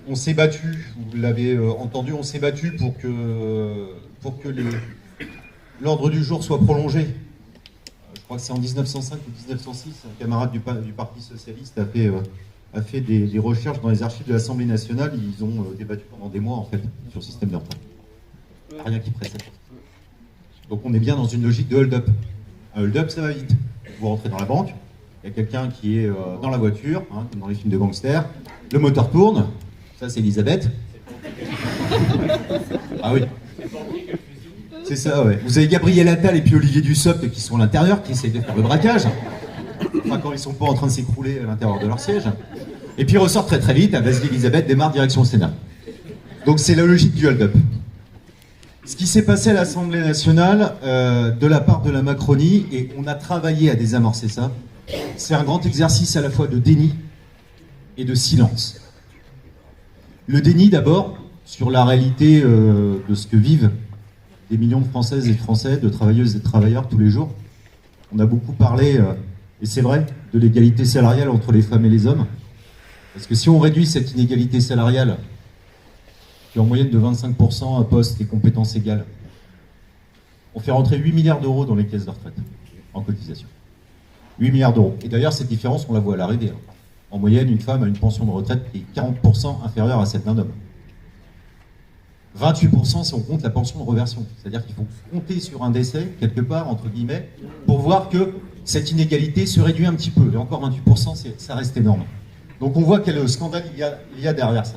On s'est battu, vous l'avez entendu, on s'est battu pour que l'ordre du jour soit prolongé. Je crois que c'est en 1905 ou 1906, un camarade du Parti Socialiste a fait des recherches dans les archives de l'Assemblée nationale. Ils ont débattu pendant des mois, en fait, sur le système de retraite. Rien qui précède. Donc on est bien dans une logique de hold-up. Un hold-up, ça va vite. Vous rentrez dans la banque, il y a quelqu'un qui est dans la voiture, hein, comme dans les films de gangsters, le moteur tourne, ça c'est Elisabeth. Ah oui. C'est ça, ouais. Vous avez Gabriel Attal et puis Olivier Dussopt qui sont à l'intérieur, qui essayent de faire le braquage. Enfin, quand ils sont pas en train de s'écrouler à l'intérieur de leur siège. Et puis ils ressortent très très vite, vas-y Elisabeth, démarre direction Sénat. Donc c'est la logique du hold-up. Ce qui s'est passé à l'Assemblée nationale de la part de la Macronie, et on a travaillé à désamorcer ça, c'est un grand exercice à la fois de déni et de silence. Le déni d'abord, sur la réalité de ce que vivent des millions de Françaises et de Français, de travailleuses et de travailleurs tous les jours. On a beaucoup parlé, et c'est vrai, de l'égalité salariale entre les femmes et les hommes. Parce que si on réduit cette inégalité salariale, qui est en moyenne de 25% à poste et compétences égales, on fait rentrer 8 milliards d'euros dans les caisses de retraite, en cotisation. 8 milliards d'euros. Et d'ailleurs, cette différence, on la voit à l'arrivée. En moyenne, une femme a une pension de retraite qui est 40% inférieure à celle d'un homme. 28% si on compte la pension de reversion. C'est-à-dire qu'il faut compter sur un décès, quelque part, entre guillemets, pour voir que cette inégalité se réduit un petit peu. Et encore 28%, ça reste énorme. Donc on voit quel scandale il y a derrière ça.